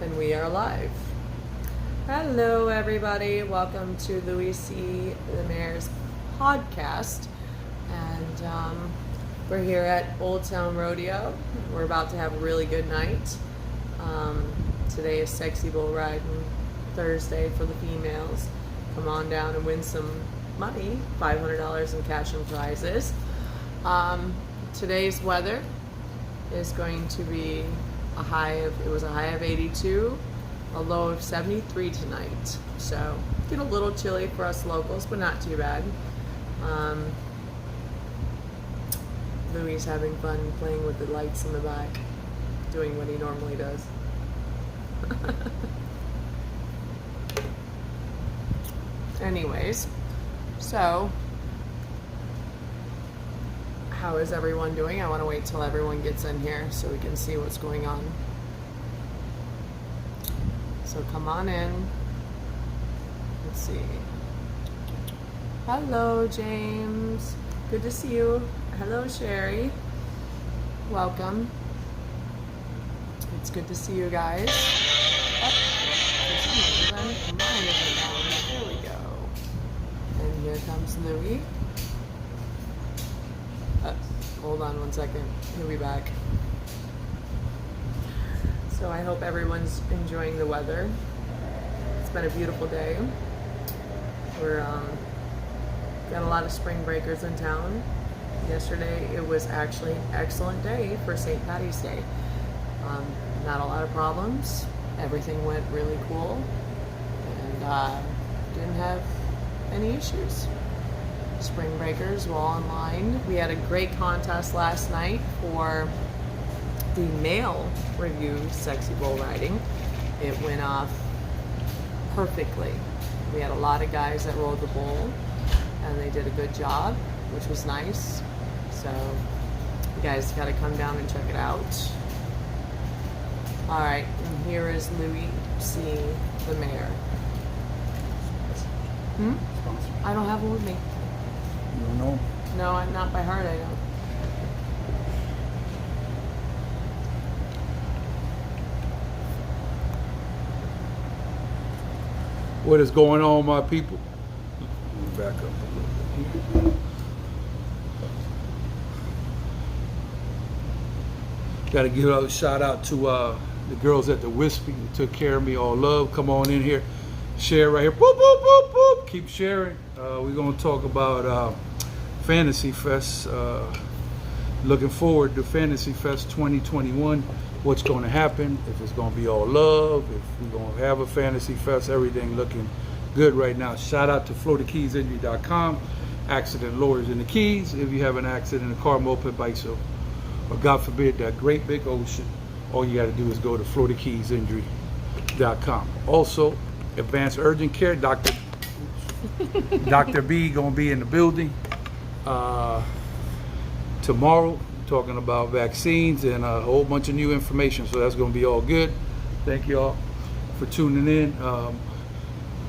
And we are live. Hello, everybody. Welcome to Louie C. the Mayor's podcast. And we're here at Old Town Rodeo. We're about to have a really good night. Today is Sexy Bull Riding Thursday for the females. Come on down and win some money, $500 in cash and prizes. Today's weather is going to be a high of 82, a low of 73 tonight. So get a little chilly for us locals, but not too bad. Louie's having fun playing with the lights in the back, doing what he normally does. Anyways, so how is everyone doing? I want to wait till everyone gets in here so we can see what's going on. So come on in. Let's see. Hello, James. Good to see you. Hello, Sherry. Welcome. It's good to see you guys. Oh, for some reason, mine isn't on. There we go. And here comes Louie. Hold on one second. He'll be back. So I hope everyone's enjoying the weather. It's been a beautiful day. We're got a lot of spring breakers in town. Yesterday it was actually an excellent day for St. Patty's Day. Not a lot of problems. Everything went really cool, and didn't have any issues. Spring breakers were all in line. We had a great contest last night for the male review Sexy Bull Riding. It went off perfectly. We had a lot of guys that rode the bull, and they did a good job, which was nice. So you guys got to come down and check it out. All right, and here is Louie C. the Mayor. I don't have one with me. You don't know? No, I'm not by heart, I don't. What is going on, my people? Back up a little bit. Got to give a shout out to the girls at the Wispy who took care of me. All love. Come on in here. Share right here. Boop, boop, boop, boop. Keep sharing. We're going to talk about Fantasy Fest. Looking forward to Fantasy Fest 2021. What's going to happen, if it's going to be all love, if we're going to have a Fantasy Fest, everything looking good right now. Shout out to FloridaKeysInjury.com, accident lawyers in the Keys. If you have an accident, a car, moped, bicycle, or God forbid, that great big ocean, all you got to do is go to FloridaKeysInjury.com. Also, Advanced Urgent Care, Dr. B going to be in the building tomorrow, talking about vaccines and a whole bunch of new information. So that's going to be all good. Thank you all for tuning in.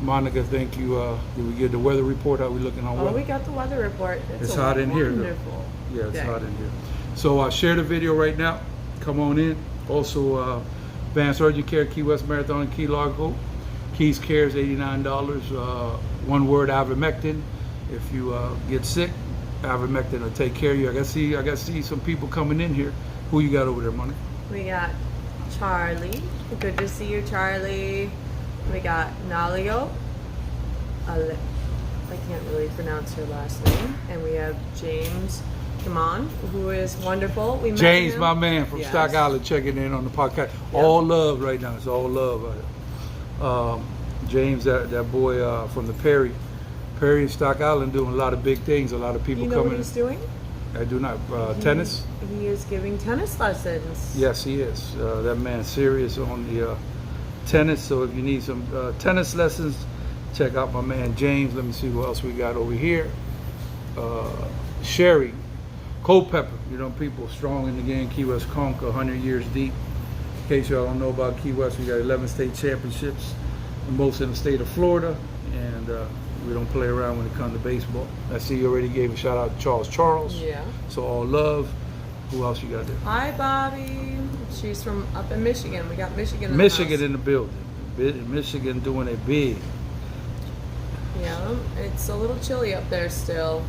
Monica, thank you. Did we get the weather report? How we looking on weather? Oh, we got the weather report. It's hot in here, though. Wonderful. Yeah, it's hot in here. So share the video right now. Come on in. Also, Advanced Urgent Care, Key West Marathon, and Key Largo. Keys Care is $89. One word, ivermectin. If you get sick, ivermectin will take care of you. I got to see some people coming in here. Who you got over there, Monica? We got Charlie. Good to see you, Charlie. We got Nalio. I can't really pronounce her last name. And we have James Kimon, who is wonderful. We met James, him. my man from Yes. Stock Island, checking in on the podcast. Yep. All love right now. It's all love out here. James, that boy from the Perry and Stock Island, doing a lot of big things. A lot of people You know coming. what he's doing? I do not. Tennis? He is giving tennis lessons. Yes, he is. That man's serious on the tennis. So if you need some tennis lessons, check out my man James. Let me see what else we got over here. Sherry, Culpepper. You know, people strong in the game. Key West Conquer, 100 years deep. In case y'all don't know about Key West, we got 11 state championships, the most in the state of Florida, and we don't play around when it comes to baseball. I see you already gave a shout out to Charles. Yeah. So all love. Who else you got there? Hi, Bobby. She's from up in Michigan. We got Michigan in Michigan the in the building. Michigan doing it big. Yeah, it's a little chilly up there still.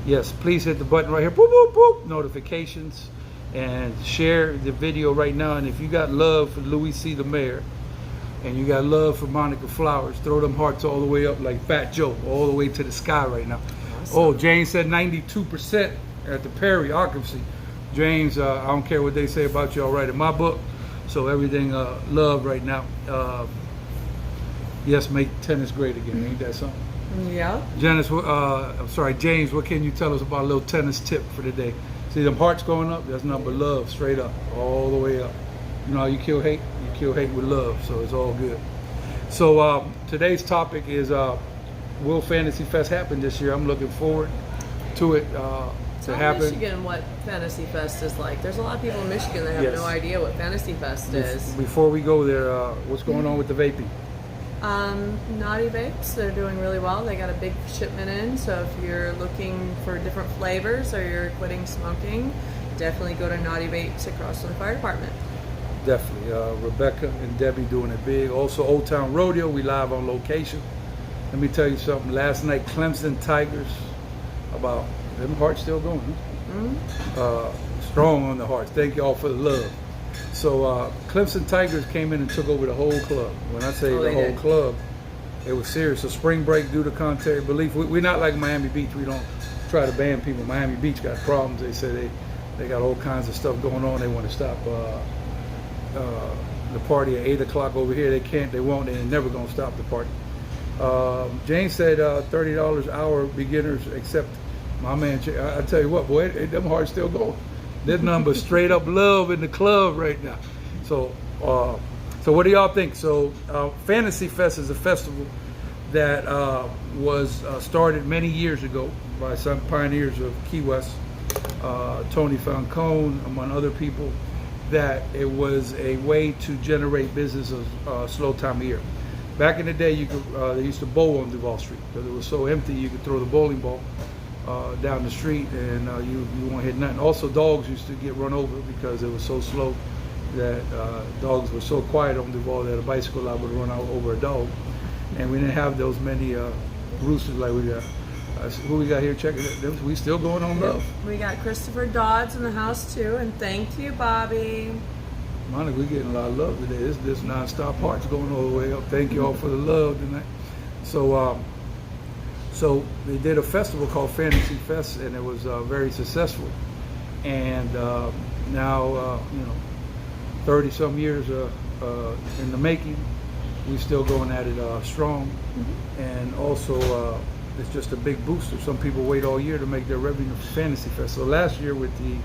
Yes, please hit the button right here. Boop, boop, boop. Notifications. And share the video right now. And if you got love for Louie C. the mayor, and you got love for Monica Flowers, throw them hearts all the way up like Fat Joe, all the way to the sky right now. Awesome. Oh, James said 92% at the Perry occupancy. James, I don't care what they say about you, all right in my book. So everything love right now. Yes, make tennis great again. Ain't that something? Yeah. Janice, I'm sorry, James, what can you tell us about a little tennis tip for the day? See them hearts going up? That's nothing but love, straight up, all the way up. You know how you kill hate? You kill hate with love, so it's all good. So today's topic is, will Fantasy Fest happen this year? I'm looking forward to it to happen. Michigan, what Fantasy Fest is like. There's a lot of people in Michigan that have no idea what Fantasy Fest is. Before we go there, what's going on with the vaping? Naughty Vapes, they're doing really well. They got a big shipment in, so if you're looking for different flavors or you're quitting smoking, definitely go to Naughty Vapes across from the fire department. Definitely. Rebecca and Debbie doing it big. Also, Old Town Rodeo, we live on location. Let me tell you something. Last night, Clemson Tigers, about them hearts still going. Strong on the hearts. Thank you all for the love. So Clemson Tigers came in and took over the whole club. When I say the whole club, it was serious. So spring break, due to contrary belief, we're not like Miami Beach. We don't try to ban people. Miami Beach got problems. They say they got all kinds of stuff going on. They want to stop the party at 8 o'clock over here. They can't, they won't, they're never going to stop the party. James said $30 an hour beginners, except my man, I tell you what, boy, them hearts still going. There's number straight up love in the club right now. So what do y'all think? So Fantasy Fest is a festival that was started many years ago by some pioneers of Key West, Tony Falcone, among other people, that it was a way to generate business of slow time of year. Back in the day, you could they used to bowl on Duval Street because it was so empty. You could throw the bowling ball down the street and you won't hit nothing. Also, dogs used to get run over because it was so slow that dogs were so quiet on Duval that a bicycle lot would run out over a dog. And we didn't have those many roosters like we got. Who we got here checking it? We still going on love. We got Christopher Dodds in the house too, and thank you, Bobby. Monica, we're getting a lot of love today. This non-stop hearts going all the way up. Thank you all for the love tonight. So they did a festival called Fantasy Fest, and it was very successful. And now, 30-some years in the making, we still going at it strong. And also, it's just a big booster. Some people wait all year to make their revenue for Fantasy Fest. So last year with the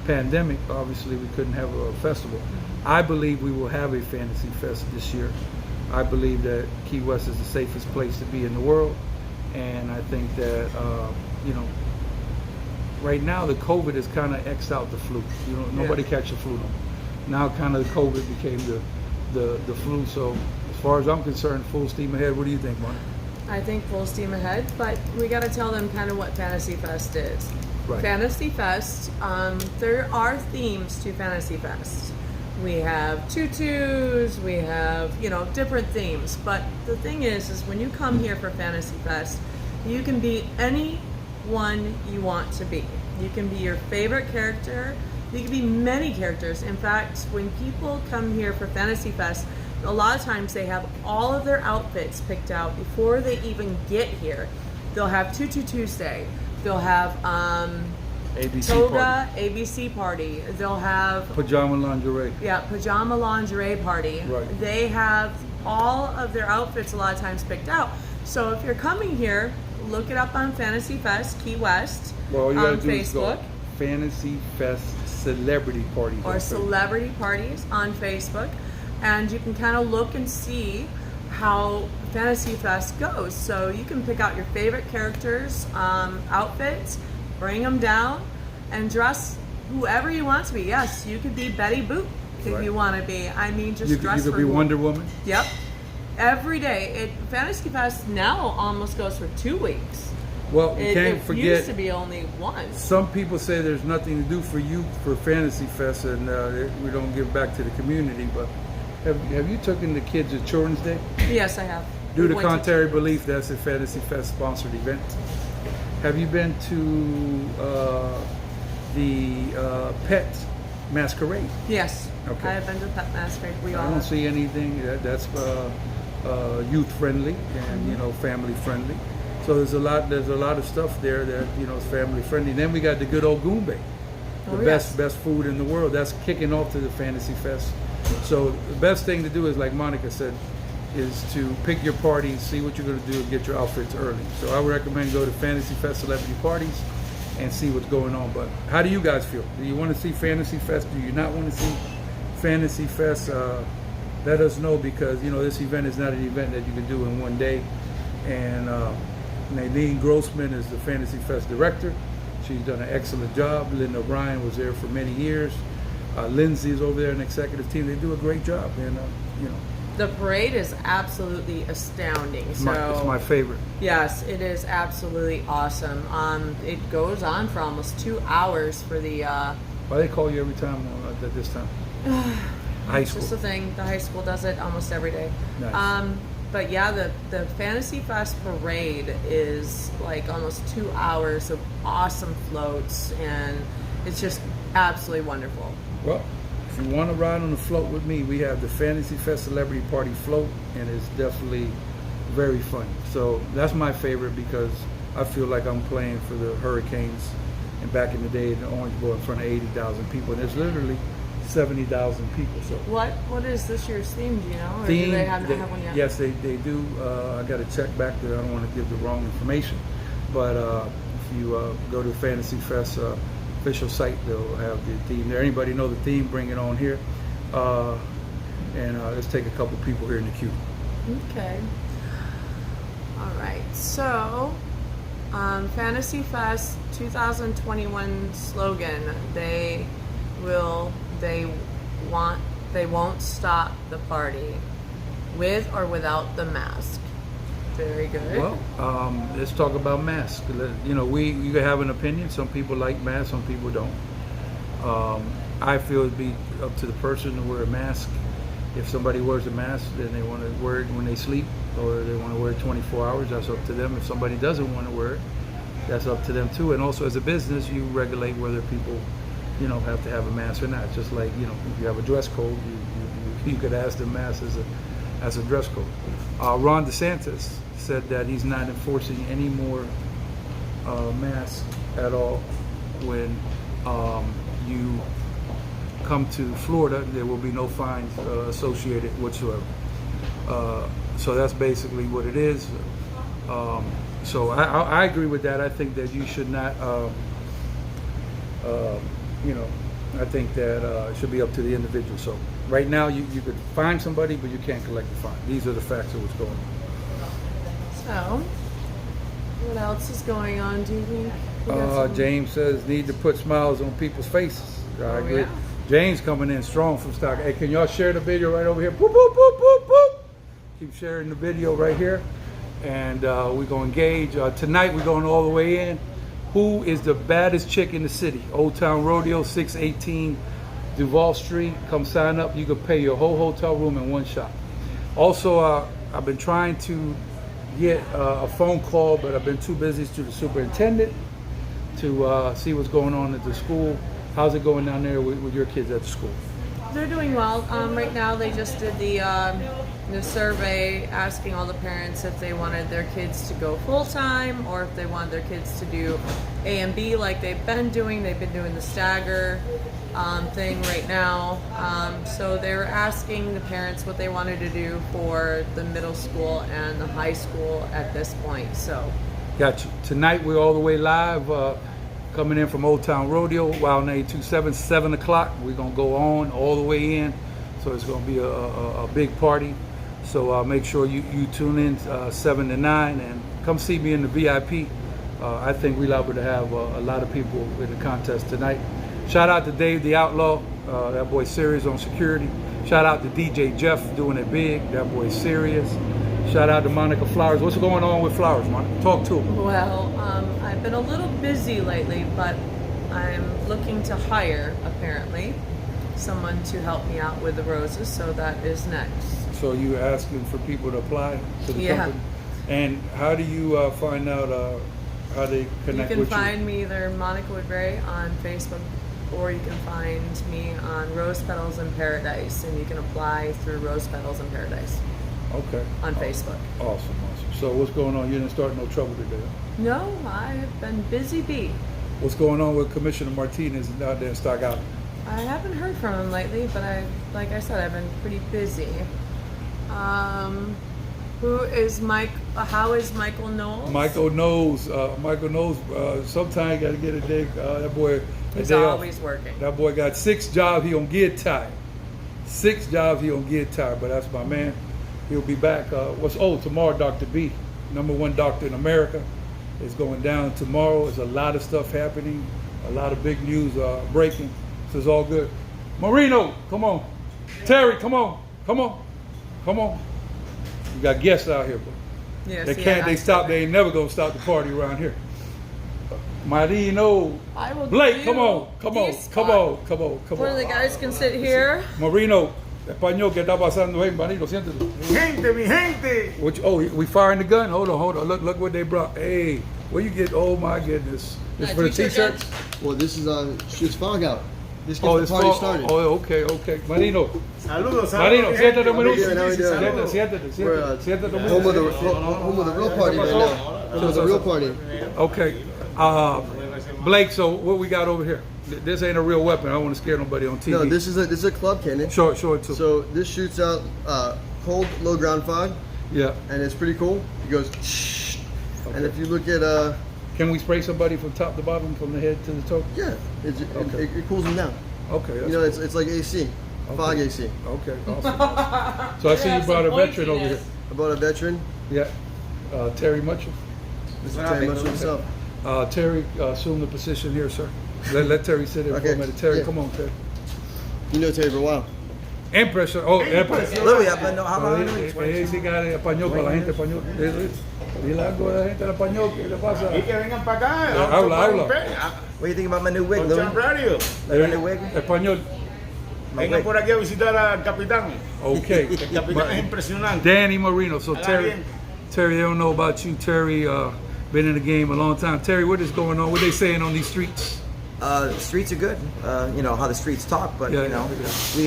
pandemic, obviously we couldn't have a festival. I believe we will have a Fantasy Fest this year. I believe that Key West is the safest place to be in the world. And I think that, right now the COVID has kind of X'd out the flu. Nobody catch the flu. Now kind of the COVID became the flu. So as far as I'm concerned, full steam ahead. What do you think, Mark? I think full steam ahead, but we got to tell them kind of what Fantasy Fest is. Right. Fantasy Fest, there are themes to Fantasy Fest. We have tutus, we have, different themes. But the thing is when you come here for Fantasy Fest, you can be anyone you want to be. You can be your favorite character. You can be many characters. In fact, when people come here for Fantasy Fest, a lot of times they have all of their outfits picked out before they even get here. They'll have Tutu Tuesday. They'll have ABC toga, party. ABC party. They'll have Pajama lingerie. Yeah, pajama lingerie party. Right. They have all of their outfits a lot of times picked out. So if you're coming here, look it up on Fantasy Fest Key West Well, all you on gotta do Facebook. is go Fantasy Fest celebrity parties. Or celebrity parties on Facebook. And you can kind of look and see how Fantasy Fest goes. So you can pick out your favorite characters' outfits, bring them down, and dress whoever you want to be. Yes, you could be Betty Boop if you want to be. I mean, just dress You could be Wonder Woman. Yep. Every day. Fantasy Fest now almost goes for 2 weeks. Well, you can't It forget. used to be only once. Some people say there's nothing to do for youth for Fantasy Fest, and we don't give back to the community. But have you taken the kids to Children's Day? Yes, I have. Due We to went to contrary Children's. belief, that's a Fantasy Fest sponsored event. Have you been to the Pet Masquerade? Yes. Okay. I have been to Pet Masquerade. We all I don't have. see anything that's youth friendly and family friendly. So there's a lot of stuff there that is family friendly. And then we got the good old Goombay, the best food in the world. That's kicking off to the Fantasy Fest. So the best thing to do is, like Monica said, is to pick your parties, see what you're going to do, and get your outfits early. So I would recommend go to Fantasy Fest celebrity parties and see what's going on. But how do you guys feel? Do you want to see Fantasy Fest? Do you not want to see Fantasy Fest? Let us know, because this event is not an event that you can do in one day. And Nadine Grossman is the Fantasy Fest director. She's done an excellent job. Lynn O'Brien was there for many years. Lindsay's over there, an executive team. They do a great job, and The parade is absolutely astounding. it's my favorite. Yes, it is absolutely awesome. It goes on for almost 2 hours for the. Why they call you every time at this time? High It's just school. a thing. The high school does it almost every day. Nice. But yeah, the Fantasy Fest parade is like almost 2 hours of awesome floats, and it's just absolutely wonderful. Well, if you want to ride on the float with me, we have the Fantasy Fest Celebrity Party float, and it's definitely very fun. So that's my favorite, because I feel like I'm playing for the Hurricanes. And back in the day, in the Orange Bowl in front of 80,000 people, and there's literally 70,000 people. So What is this year's theme? Do you know? Or theme, do they have one yet? yes, they do. I got to check back there. I don't want to give the wrong information. But if you go to Fantasy Fest official site, they'll have the theme there. Anybody know the theme? Bring it on here. And let's take a couple people here in the queue. Okay. All right. So, Fantasy Fest 2021 slogan: They won't stop the party, with or without the mask. Very good. Well, let's talk about masks. You can have an opinion. Some people like masks, some people don't. I feel it'd be up to the person to wear a mask. If somebody wears a mask, then they want to wear it when they sleep, or they want to wear it 24 hours. That's up to them. If somebody doesn't want to wear it, that's up to them too. And also, as a business, you regulate whether people, have to have a mask or not. Just like, if you have a dress code, you could ask the mask as a dress code. Ron DeSantis said that he's not enforcing any more masks at all. When you come to Florida, there will be no fines associated whatsoever. So that's basically what it is. So I agree with that. I think that you should not, I think that it should be up to the individual. So right now you could fine somebody, but you can't collect the fine. These are the facts of what's going on. So, what else is going on, do you think? We got some- James says need to put smiles on people's faces. I agree. yeah. James coming in strong from stock. Hey, can y'all share the video right over here? Boop, boop, boop, boop, boop. Keep sharing the video right here. And we're going to engage. Tonight we're going all the way in. Who is the baddest chick in the city? Old Town Rodeo, 618 Duval Street. Come sign up. You can pay your whole hotel room in one shot. Also, I've been trying to get a phone call, but I've been too busy to the superintendent to see what's going on at the school. How's it going down there with your kids at the school? They're doing well. Right now, they just did the survey asking all the parents if they wanted their kids to go full time or if they wanted their kids to do A and B like they've been doing. They've been doing the stagger thing right now. So they're asking the parents what they wanted to do for the middle school and the high school at this point. So, Got you. Tonight we're all the way live. Coming in from Old Town Rodeo, Wild 927, 7 o'clock. We're going to go on all the way in. So it's going to be a big party. So make sure you tune in 7 to 9 and come see me in the VIP. I think we're liable to have a lot of people in the contest tonight. Shout out to Dave the Outlaw. That boy serious on security. Shout out to DJ Jeff doing it big. That boy serious. Shout out to Monica Flowers. What's going on with Flowers, Monica? Talk to her. Well, I've been a little busy lately, but I'm looking to hire, apparently, someone to help me out with the roses, so that is next. So you asking for people to apply to the Yeah. company? And how do you find out how they connect You with can you? find me either Monica Woodbury on Facebook, or you can find me on Rose Petals in Paradise, and you can apply through Rose Petals in Paradise Okay. on Facebook. Awesome. So what's going on? You didn't start no trouble today. No, I've been busy bee. What's going on with Commissioner Martinez out there in Stock Island? I haven't heard from him lately, but like I said, I've been pretty busy. Who is Mike? How is Michael Knowles? Michael Knowles. Michael Knowles. Sometimes you got to get a day. That boy. A He's day off. always working. That boy got 6 jobs. He don't get tired. 6 jobs. He don't get tired. But that's my man. He'll be back. Tomorrow, Dr. B, #1 doctor in America, is going down tomorrow. There's a lot of stuff happening. A lot of big news breaking. So it's all good. Marino, come on. Terry, come on. Come on. Come on. You got guests out here, bro. Yes, They can't. They stop. They ain't never gonna stop the party around here. Marino, I will Blake, give come you on, come on, these come on, come on, come One of the on. guys can sit here. Marino, español, ¿qué está pasando, hey, Marino? Siéntate. Mi gente. We firing the gun? Hold on. Look what they brought. Hey, where you get? Oh my goodness. This for the T-shirt t-shirts? Well, this is shoots fog out. This gets Oh, the it's party for, started. oh, okay. Marino, Saludos. Marino, siéntate un How we minuto. doing? How we doing? Siéntate. We're Siéntate un home minuto. of the real party right now. So it's a real party. Okay. Blake, so what we got over here? This ain't a real weapon. I don't want to scare nobody on TV. No, this is a club cannon. Show it to. So this shoots out cold, low ground fog, Yeah. and it's pretty cool. It goes, and if you look at Can we spray somebody from top to bottom, from the head to the toe? yeah, Okay. it cools them down. Okay. That's You know, it's like AC, fog AC. Okay, awesome. So I see you brought a veteran over here. About a veteran, Yeah, Terry Mitchell. Mr. Terry Mitchell himself. Terry, assume the position here, sir. Let Terry sit there for Okay, a minute. Terry, yeah. come on, Terry. You know Terry for a while. Impression. Oh, impression. Louie, how Ese cara español para la gente español. Dile algo a la gente en español. ¿Qué le pasa? Y que vengan para acá. Habla. What do you think about my new wig, Con Louie? Chan Radio. My new wig? Español. My Vengan wig. por aquí a visitar al capitán. Okay. El capitán es impresionante. Danny Marino. So Terry. Terry, they don't know about you. Terry, been in the game a long time. Terry, what is going on? What they saying on these streets? The streets are good. You know how the streets talk, but Yeah, you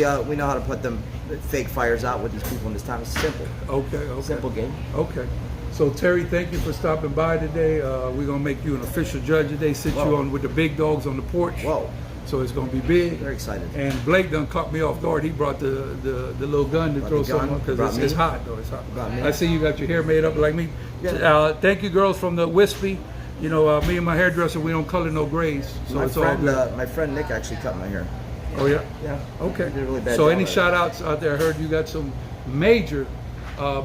know we know how to put them fake fires out with these people in this time. It's simple, Okay. simple game. Okay. So Terry, thank you for stopping by today. We're gonna make you an official judge today. Sit you Whoa. on with the big dogs on the porch. Whoa, So it's gonna be big. very excited. And Blake done caught me off guard. He brought the little gun to Brought throw the gun, something because brought it's me. hot though. It's hot. Brought me. I see you got your hair made up like me. Yeah. Thank you, girls from the Wispy. You know, me and my hairdresser, we don't color no grays, so My it's all friend, good. my friend Nick actually cut my hair. Oh yeah. Yeah. Okay. He did a really bad So job any of it. shout outs out there? I heard you got some major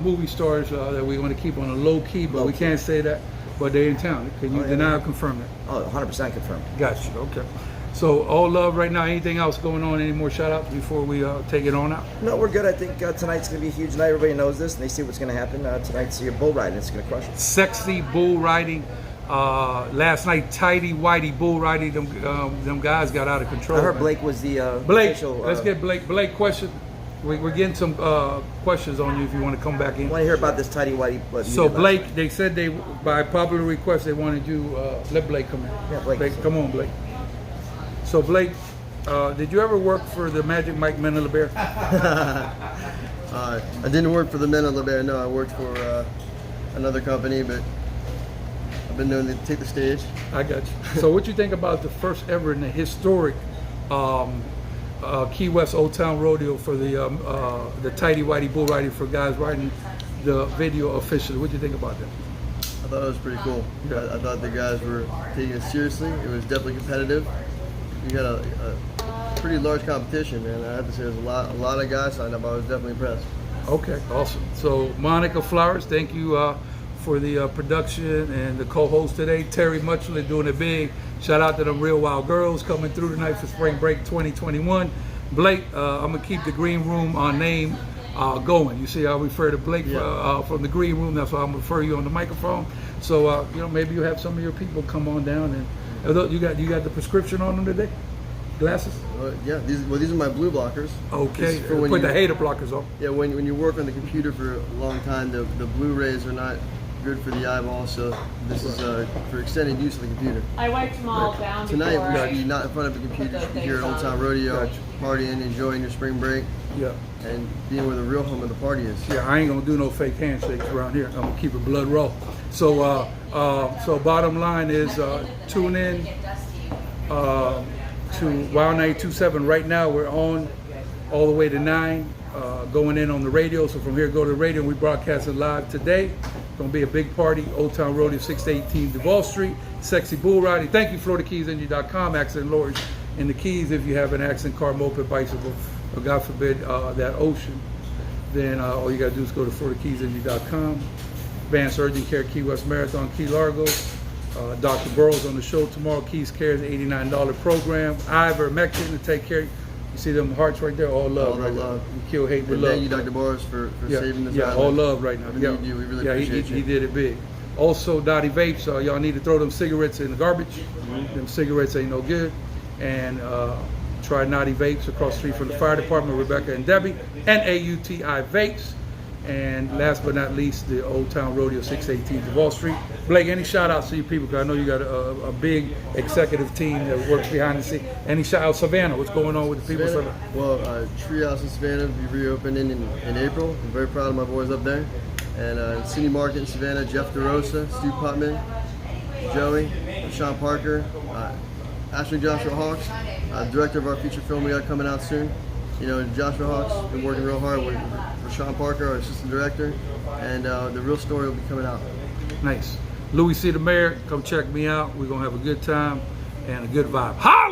movie stars that we want to keep on a low key, but Low we key. can't say that. But they're in town. Can you Oh, yeah. deny or confirm that? Oh, 100% confirmed. Got you. Okay. So all love right now. Anything else going on? Any more shout outs before we take it on out? No, we're good. I think tonight's going to be a huge night. Everybody knows this, and they see what's going to happen. Tonight's your bull riding. It's going to crush it. Sexy bull riding. Last night, tighty whitey bull riding. Them guys got out of control. I heard man. Blake was the Blake, official. let's get Blake. Blake, question. We're getting some questions on you if you want to come back in. I want to hear about this tidy whitey. So Blake, they said they, by popular request, they wanted you. Let Blake come in. Yeah, Blake. Come on, Blake. So Blake, did you ever work for the Magic Mike Men of the Bear? I didn't work for the Men of the Bear. No, I worked for another company, but I've been known to take the stage. I got you. So what you think about the first ever in the historic Key West Old Town Rodeo for the tighty whitey bull riding for guys riding the video officially? What do you think about that? I thought it was pretty cool. Yeah. I thought the guys were taking it seriously. It was definitely competitive. You got a pretty large competition, and I have to say there's a lot of guys signed up. I was definitely impressed. Okay, awesome. So Monica Flowers, thank you for the production and the co-host today. Terry Mitchell doing it big. Shout out to them Real Wild Girls coming through tonight for Spring Break 2021. Blake, I'm gonna keep the green room name going. You see, I refer to Blake from the green room. That's why I'm referring you on the microphone. So maybe you have some of your people come on down and you got the prescription on them today. Glasses? Yeah, these are my blue blockers. Okay, For when put the hater blockers on. Yeah, when you work on the computer for a long time, the blue rays are not good for the eyeball, so this is for extended use of the computer. I wiped them all down Tonight before. we're going to be not in front of a computer, just be here at Old Town Rodeo, partying, enjoying your spring break, Yeah. and being where the real home of the party is. Yeah, I ain't gonna do no fake handshakes around here. I'm gonna keep it blood raw. So, so bottom line is tune in to WOW 92.7. Right now we're on all the way to 9, going in on the radio. So from here, go to the radio. We broadcasting live today. It's gonna be a big party. Old Town Rodeo, 618 Duval Street. Sexy Bull Riding. Thank you, FloridaKeysNG.com. Accident lawyers in the Keys. If you have an accident, car, moped, bicycle, or God forbid that ocean, then all you gotta do is go to FloridaKeysNG.com. Advanced Urgent Care Key West Marathon, Key Largo. Dr. Burrows on the show tomorrow. Keys Cares, $89 program. Ivermectin to take care. You see them hearts right there? All love. All right love. There. We kill hate with And love. thank you, Dr. Boris, for saving this. Yeah, island. all love right now. We Yeah, need you. We really yeah, appreciate he you. did it big. Also, Dottie Vapes, y'all need to throw them cigarettes in the garbage. Them cigarettes ain't no good. And try Naughty Vapes across the street from the fire department, Rebecca and Debbie, and AUTI Vapes. And last but not least, the Old Town Rodeo, 618 Duval Street. Blake, any shout outs to you people? Because I know you got a big executive team that works behind the scenes. Any shout out, Savannah? What's going on with the people? Savannah? Well, Treehouse in Savannah will be reopening in April. I'm very proud of my boys up there. And City Market in Savannah, Jeff DeRosa, Stu Putman, Joey, Sean Parker, Ashley Joshua Hawks, director of our feature film we got coming out soon. You know, Joshua Hawks been working real hard with Sean Parker, our assistant director, and the real story will be coming out. Nice. Louie C. the Mayor, come check me out. We're going to have a good time and a good vibe. Holla!